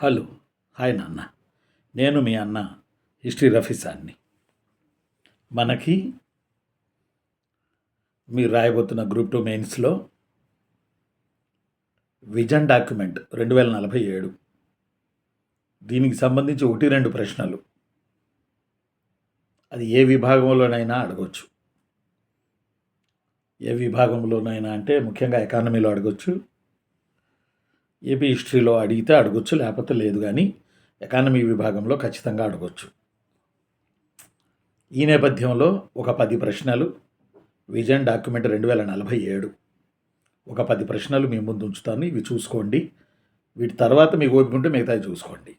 Hello. Hi నాన్న. నేను మీ అన్న హిస్టరీ రఫీసాన్ని. మనకి మీరు రాయబోతున్న గ్రూప్ 2 మెయిన్స్లో విజన్ డాక్యుమెంట్ 2047 దీనికి సంబంధించి 1-2 ప్రశ్నలు. అది ఏ విభాగంలోనైనా అడగొచ్చు. ఏ విభాగంలోనైనా అంటే ముఖ్యంగా ఎకానమీలో అడగొచ్చు, ఏపీ హిస్టరీలో అడిగితే అడగొచ్చు, లేకపోతే లేదు. కానీ ఎకానమీ విభాగంలో ఖచ్చితంగా అడగొచ్చు. ఈ నేపథ్యంలో ఒక 10 ప్రశ్నలు విజన్ డాక్యుమెంట్ 2047 ఒక 10 ప్రశ్నలు మీ ముందు ఉంచుతాను. ఇవి చూసుకోండి. వీటి తర్వాత మీకు ఓపిక ఉంటే మిగతావి చూసుకోండి.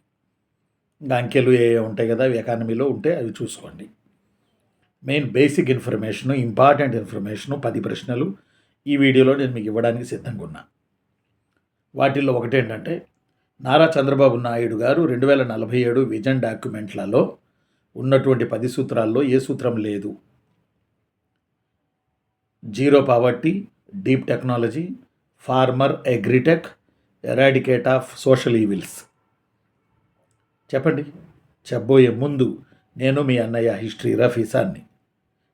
ఇంకా అంకెలు ఏ ఉంటాయి కదా, అవి ఎకానమీలో ఉంటే అవి చూసుకోండి. Main basic information, important information 10 ప్రశ్నలు ఈ వీడియోలో నేను మీకు ఇవ్వడానికి సిద్ధంగా ఉన్నా. వాటిల్లో ఒకటేంటంటే, నారా చంద్రబాబు నాయుడు గారు 2047 విజన్ డాక్యుమెంట్లలో ఉన్నటువంటి 10 సూత్రాల్లో ఏ సూత్రం లేదు? Zero poverty, deep technology, farmer agritech, eradicate of social evils. చెప్పండి. చెప్పబోయే ముందు నేను మీ అన్నయ్య హిస్టరీ రఫీసాన్ని.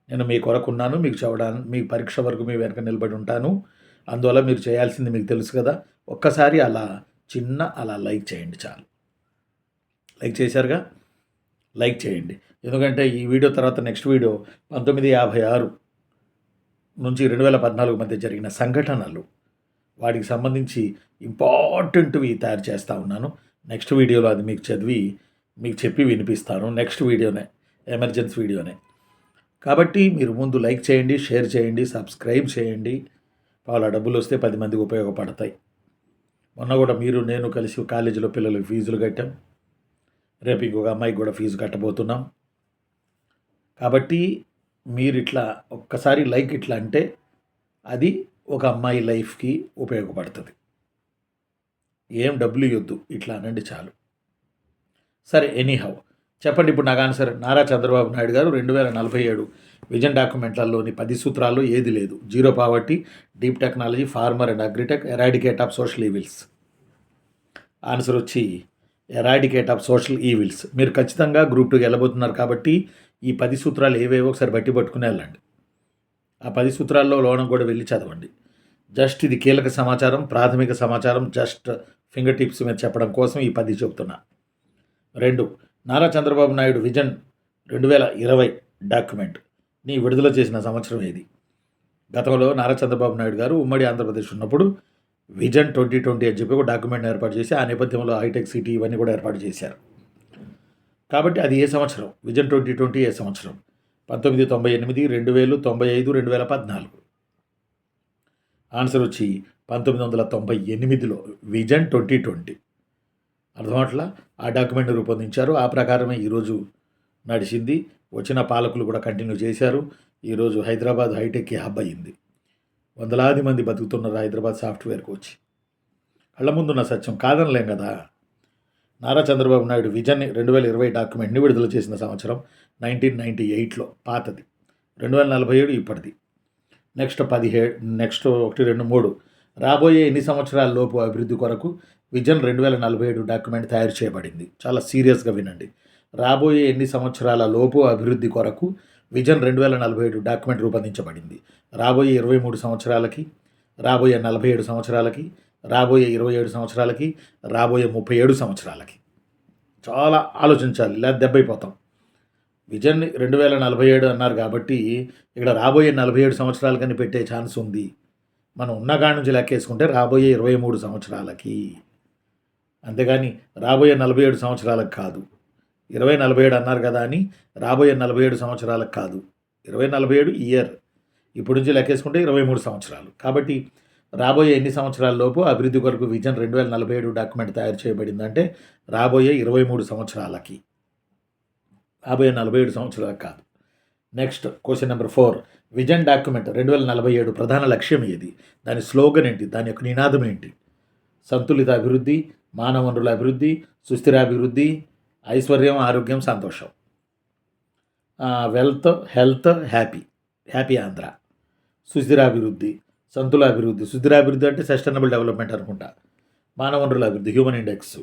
నేను మీ కొరకున్నాను, మీకు చెప్పడానికి, మీ పరీక్ష వరకు మీ వెనక నిలబడి ఉంటాను. అందువల్ల మీరు చేయాల్సింది మీకు తెలుసు కదా, ఒక్కసారి అలా లైక్ చేయండి చాలు. లైక్ చేశారుగా, లైక్ చేయండి. ఎందుకంటే ఈ వీడియో తర్వాత నెక్స్ట్ వీడియో 1956 నుంచి 2014 మధ్య జరిగిన సంఘటనలు, వాటికి సంబంధించి ఇంపార్టెంట్వి తయారు చేస్తూ ఉన్నాను. నెక్స్ట్ వీడియోలో అది మీకు చదివి మీకు చెప్పి వినిపిస్తాను. నెక్స్ట్ వీడియోనే, ఎమర్జెన్సీ వీడియోనే. కాబట్టి మీరు ముందు లైక్ చేయండి, షేర్ చేయండి, సబ్స్క్రైబ్ చేయండి. వాళ్ళ డబ్బులు వస్తే 10 మందికి ఉపయోగపడతాయి. మొన్న కూడా మీరు నేను కలిసి కాలేజీలో పిల్లలకు ఫీజులు కట్టాం. రేపు ఇంకొక అమ్మాయికి కూడా ఫీజు కట్టబోతున్నాం. కాబట్టి మీరు ఇట్లా ఒక్కసారి లైక్ ఇట్లా అంటే అది ఒక అమ్మాయి లైఫ్కి ఉపయోగపడుతుంది. ఏం డబ్బులు ఇవ్వద్దు, ఇట్లా అనండి చాలు. సరే, ఎనీహౌ చెప్పండి. ఇప్పుడు నాకు ఆన్సర్. నారా చంద్రబాబు నాయుడు గారు 2047 విజన్ డాక్యుమెంట్లలోని 10 సూత్రాల్లో ఏది లేదు? Zero poverty, deep technology, farmer and agritech, eradicate of social evils. Answer వచ్చి ఎరాడికేట్ ఆఫ్ సోషల్ ఈవిల్స్. మీరు ఖచ్చితంగా గ్రూప్ 2కి వెళ్ళబోతున్నారు కాబట్టి ఈ 10 సూత్రాలు ఏవేవో ఒకసారి పట్టుకుని వెళ్ళండి. ఆ 10 సూత్రాల్లో లోనం కూడా వెళ్ళి చదవండి. జస్ట్ ఇది కీలక సమాచారం, ప్రాథమిక సమాచారం, జస్ట్ ఫింగర్ టిప్స్ మీద చెప్పడం కోసం ఈ 10 చెప్తున్నా. 2, నారా చంద్రబాబు నాయుడు విజన్ 2020 డాక్యుమెంట్ని విడుదల చేసిన సంవత్సరం ఏది? గతంలో నారా చంద్రబాబు నాయుడు గారు ఉమ్మడి ఆంధ్రప్రదేశ్ ఉన్నప్పుడు విజన్ 2020 అని చెప్పి ఒక డాక్యుమెంట్ని ఏర్పాటు చేసి, ఆ నేపథ్యంలో హైటెక్ సిటీ ఇవన్నీ కూడా ఏర్పాటు చేశారు. కాబట్టి అది ఏ సంవత్సరం? విజన్ 2020 ఏ సంవత్సరం? 1998, 2000, 95, 2014. ఆన్సర్ వచ్చి 1998లో విజన్ 2020. అర్థమట్లా? ఆ డాక్యుమెంట్ని రూపొందించారు. ఆ ప్రకారమే ఈరోజు నడిచింది. వచ్చిన పాలకులు కూడా కంటిన్యూ చేశారు. ఈరోజు హైదరాబాద్ హైటెక్కి హబ్ అయ్యింది. వందలాది మంది బతుకుతున్నారు హైదరాబాద్ సాఫ్ట్వేర్కి వచ్చి. కళ్ళ ముందున్న సత్యం కాదనలేం కదా. నారా చంద్రబాబు నాయుడు విజన్ 2020 డాక్యుమెంట్ని విడుదల చేసిన సంవత్సరం 1998లో, పాతది. 2047 ఇప్పటిది. నెక్స్ట్ 1, 2, 3 రాబోయే ఎన్ని సంవత్సరాల లోపు అభివృద్ధి కొరకు విజన్ 2047 డాక్యుమెంట్ తయారు చేయబడింది? చాలా సీరియస్గా వినండి. రాబోయే ఎన్ని సంవత్సరాల లోపు అభివృద్ధి కొరకు విజన్ 2047 డాక్యుమెంట్ రూపొందించబడింది? రాబోయే 23 సంవత్సరాలకి, రాబోయే 47 సంవత్సరాలకి, రాబోయే 27 సంవత్సరాలకి, రాబోయే 37 సంవత్సరాలకి. చాలా ఆలోచించాలి, లేదా దెబ్బైపోతాం. విజన్ 2047 అన్నారు కాబట్టి ఇక్కడ రాబోయే 47 సంవత్సరాలకని పెట్టే ఛాన్స్ ఉంది. మనం ఉన్న కాడి నుంచి లెక్కేసుకుంటే రాబోయే 23 సంవత్సరాలకి, అంతేగాని రాబోయే 47 సంవత్సరాలకు కాదు. 2047 అన్నారు కదా అని రాబోయే 47 సంవత్సరాలకు కాదు. 2047 ఇయర్, ఇప్పుడు నుంచి లెక్కేసుకుంటే 23 సంవత్సరాలు. కాబట్టి రాబోయే ఎన్ని సంవత్సరాల లోపు అభివృద్ధి కొరకు విజన్ 2047 డాక్యుమెంట్ తయారు చేయబడిందంటే రాబోయే 23 సంవత్సరాలకి, రాబోయే 47 సంవత్సరాలకు కాదు. Next question number 4. Vision document 2047 ప్రధాన లక్ష్యం ఏది? దాని స్లోగన్ ఏంటి? దాని యొక్క నినాదం ఏంటి? సంతులిత అభివృద్ధి, మానవ వనరుల అభివృద్ధి, సుస్థిరాభివృద్ధి, ఐశ్వర్యం, ఆరోగ్యం, సంతోషం. Wealth, health, happy Andhra. సుస్థిరాభివృద్ధి, సుస్థిరాభివృద్ధి అంటే సస్టైనబుల్ డెవలప్మెంట్ అనుకుంటా. మానవ వనరుల అభివృద్ధి, హ్యూమన్ ఇండెక్స్.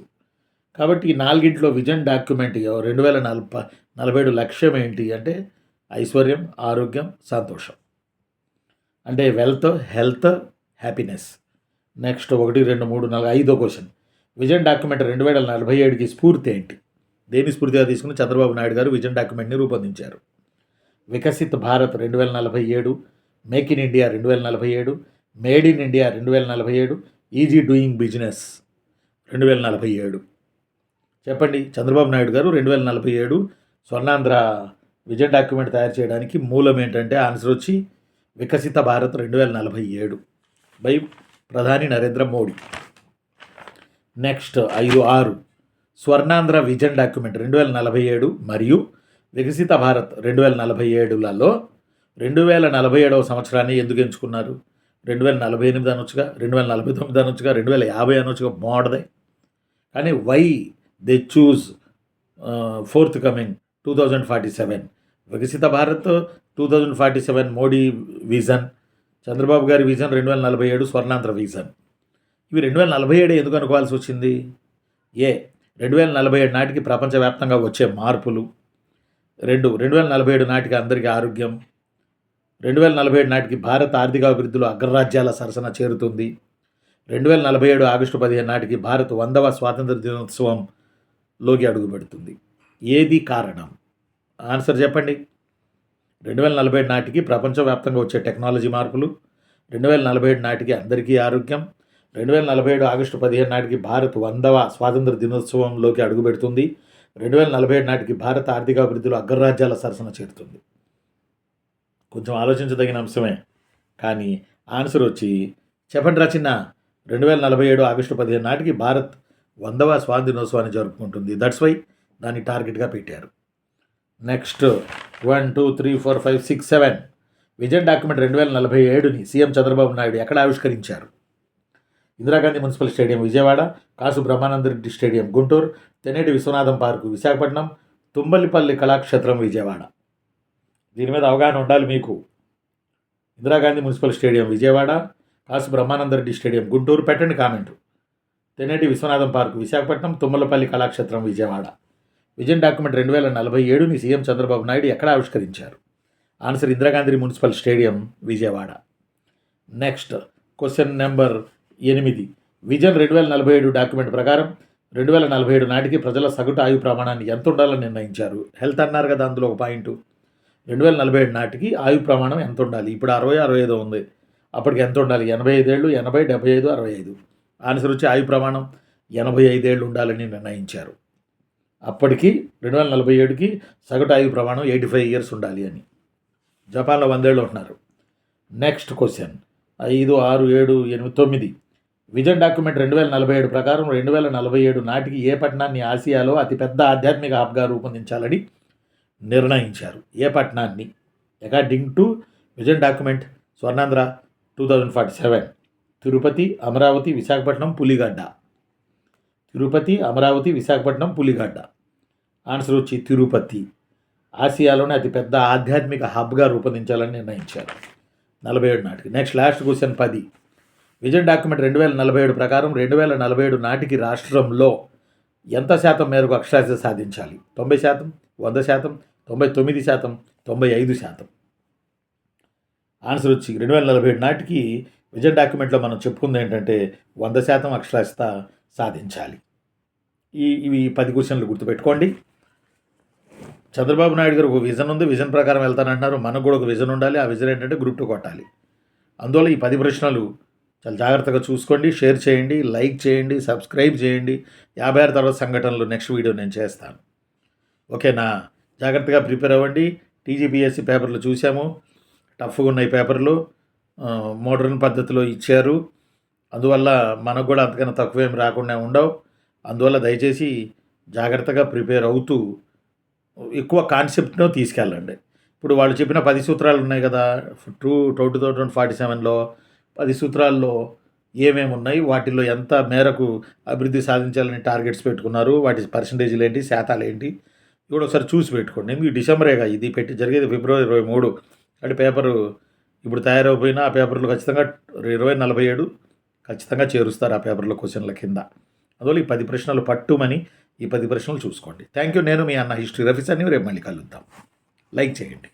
కాబట్టి ఈ నాలుగింట్లో విజన్ డాక్యుమెంట్ 2047 లక్ష్యం ఏంటి అంటే ఐశ్వర్యం, ఆరోగ్యం, సంతోషం. అంటే వెల్త్, హెల్త్, హ్యాపీనెస్. నెక్స్ట్ 1, 2, 3, 4, 5వ క్వశ్చన్. విజన్ డాక్యుమెంట్ 2047కి స్ఫూర్తి ఏంటి? దేని స్ఫూర్తిగా తీసుకుని చంద్రబాబు నాయుడు గారు విజన్ డాక్యుమెంట్ని రూపొందించారు? Viksit Bharat 2047, make in India 2047, made in India 2047, easy doing business 2047. చెప్పండి. చంద్రబాబు నాయుడు గారు 2047 స్వర్ణాంధ్ర విజన్ డాక్యుమెంట్ తయారు చేయడానికి మూలం ఏంటంటే ఆన్సర్ వచ్చి వికసిత భారత్ 2047 బై ప్రధాని Narendra Modi. Next 5, 6 Swarnandhra vision document 2047 మరియు వికసిత భారత్ 2047లలో 2047వ సంవత్సరాన్ని ఎందుకు ఎంచుకున్నారు? 2048 అనొచ్చుగా, 2049 అనొచ్చుగా, 2050 అనొచ్చుగా, బాగుంటుంది. కానీ why they choose forth coming 2047? Viksit Bharat 2047 Modi vision, Chandrababu గారి విజన్ 2047 స్వర్ణాంధ్ర విజన్. ఇవి 2047 ఎందుకు అనుకోవాల్సి వచ్చింది? 2047 నాటికి ప్రపంచవ్యాప్తంగా వచ్చే మార్పులు. 2047 నాటికి అందరికీ ఆరోగ్యం. 2047 నాటికి భారత ఆర్థికాభివృద్ధిలో అగ్రరాజ్యాల సరసన చేరుతుంది. 2047 ఆగస్టు 15 నాటికి భారత్ 100వ స్వాతంత్ర దినోత్సవంలోకి అడుగుపెడుతుంది. ఏది కారణం? ఆన్సర్ చెప్పండి. 2047 నాటికి ప్రపంచవ్యాప్తంగా వచ్చే టెక్నాలజీ మార్పులు, 2047 నాటికి అందరికీ ఆరోగ్యం, 2047 ఆగస్టు 15 నాటికి భారత్ 100వ స్వాతంత్ర దినోత్సవంలోకి అడుగుపెడుతుంది, 2047 నాటికి భారత ఆర్థికాభివృద్ధిలో అగ్రరాజ్యాల సరసన చేరుతుంది. కొంచెం ఆలోచించదగిన అంశమే, కానీ ఆన్సర్ వచ్చి చెప్పండి రచన 2047 ఆగస్టు 15 నాటికి భారత్ 100వ స్వాతంత్ర దినోత్సవాన్ని జరుపుకుంటుంది. దట్స్ వై దాన్ని టార్గెట్గా పెట్టారు. Next 1, 2, 3, 4, 5, 6, 7 vision document 2047ని CM Chandrababu Naidu ఎక్కడ ఆవిష్కరించారు? ఇందిరాగాంధీ మున్సిపల్ స్టేడియం విజయవాడ, కాసు బ్రహ్మానందరెడ్డి స్టేడియం గుంటూరు, తెన్నేటి విశ్వనాథం పార్కు విశాఖపట్నం, తుంబలిపల్లి కళాక్షేత్రం విజయవాడ. దీని మీద అవగాహన ఉండాలి మీకు. ఇందిరాగాంధీ మున్సిపల్ స్టేడియం విజయవాడ, కాసు బ్రహ్మానందరెడ్డి స్టేడియం గుంటూరు. పెట్టండి కామెంటు. Tenneti Viswanatham park Visakhapatnam, Tummalapalli Kalakshetram Vijayawada. Vision document 2047ని CM Chandrababu Naidu ఎక్కడ ఆవిష్కరించారు? Answer Indira Gandhi municipal stadium Vijayawada. Next question number 8. Vision 2047 document ప్రకారం 2047 నాటికి ప్రజల సగటు ఆయు ప్రమాణాన్ని ఎంత ఉండాలని నిర్ణయించారు? హెల్త్ అన్నారు కదా, అందులో ఒక పాయింట్. 2047 నాటికి ఆయు ప్రమాణం ఎంత ఉండాలి? ఇప్పుడు 60, 65 ఉంది. అప్పటికి ఎంత ఉండాలి? 85 ఏళ్ళు, 80, 75, 65. ఆన్సర్ వచ్చి ఆయు ప్రమాణం 85 ఏళ్ళు ఉండాలని నిర్ణయించారు. అప్పటికి 2047కి సగటు ఆయు ప్రమాణం 85 ఇయర్స్ ఉండాలి అని. జపాన్లో 100 ఏళ్ళు ఉంటున్నారు. నెక్స్ట్ క్వశ్చన్ 5, 6, 7, 8, 9 విజన్ డాక్యుమెంట్ 2047 ప్రకారం 2047 నాటికి ఏ పట్టణాన్ని ఆసియాలో అతిపెద్ద ఆధ్యాత్మిక హబ్గా రూపొందించాలని నిర్ణయించారు? ఏ పట్టణాన్ని? According to vision document Swarnandhra 2047 Tirupati, Amaravati, Visakhapatnam, Puligadda. Tirupati, Amaravati, Visakhapatnam, Puligadda. Answer వచ్చి తిరుపతి. ఆసియాలోనే అతిపెద్ద ఆధ్యాత్మిక హబ్గా రూపొందించాలని నిర్ణయించారు 47 నాటికి. Next last question 10. Vision document 2047 ప్రకారం 2047 నాటికి రాష్ట్రంలో ఎంత శాతం మేరకు అక్షరాస్యత సాధించాలి? 90%, 100%, 99%, 95%. ఆన్సర్ వచ్చి 2047 నాటికి విజన్ డాక్యుమెంట్లో మనం చెప్పుకుంది ఏంటంటే 100% అక్షరాస్యత సాధించాలి. ఇవి 10 క్వశ్చన్లు గుర్తుపెట్టుకోండి. చంద్రబాబు నాయుడు గారు ఒక విజన్ ఉంది, విజన్ ప్రకారం వెళ్తానంటున్నారు. మనకు కూడా ఒక విజన్ ఉండాలి. ఆ విజన్ ఏంటంటే గ్రూప్ 2 కొట్టాలి. అందువల్ల ఈ 10 ప్రశ్నలు చాలా జాగ్రత్తగా చూసుకోండి. షేర్ చేయండి, లైక్ చేయండి, సబ్స్క్రైబ్ చేయండి. 56 తర్వాత సంఘటనలు నెక్స్ట్ వీడియో నేను చేస్తాను. ఓకేనా? జాగ్రత్తగా ప్రిపేర్ అవ్వండి. టీజీపీఎస్సీ పేపర్లు చూసాము, టఫ్గా ఉన్నాయి పేపర్లు, మోడర్న్ పద్ధతిలో ఇచ్చారు. అందువల్ల మనకు కూడా అంతకన్నా తక్కువేం రాకుండా ఉండవు. అందువల్ల దయచేసి జాగ్రత్తగా ప్రిపేర్ అవుతూ ఎక్కువ కాన్సెప్ట్ను తీసుకెళ్ళండి. ఇప్పుడు వాళ్ళు చెప్పిన 10 సూత్రాలు ఉన్నాయి కదా 2047లో 10 సూత్రాల్లో ఏమేమి ఉన్నాయి, వాటిల్లో ఎంత మేరకు అభివృద్ధి సాధించాలని టార్గెట్స్ పెట్టుకున్నారు, వాటి పర్సంటేజ్లు ఏంటి, శాతాలు ఏంటి, ఇప్పుడు ఒకసారి చూసి పెట్టుకోండి. ఎందుకు డిసెంబరేగా ఇది జరిగేది ఫిబ్రవరి 23. అంటే పేపరు ఇప్పుడు తయారైపోయినా ఆ పేపర్లు ఖచ్చితంగా 2047 ఖచ్చితంగా చేరుస్తారు ఆ పేపర్లో క్వశ్చన్ల కింద. అందువల్ల ఈ 10 ప్రశ్నలు పట్టుమని ఈ 10 ప్రశ్నలు చూసుకోండి. Thank you. నేను మీ అన్న హిస్టరీ రఫీసాన్ని. రేపు మళ్ళీ కలుద్దాం. లైక్ చేయండి.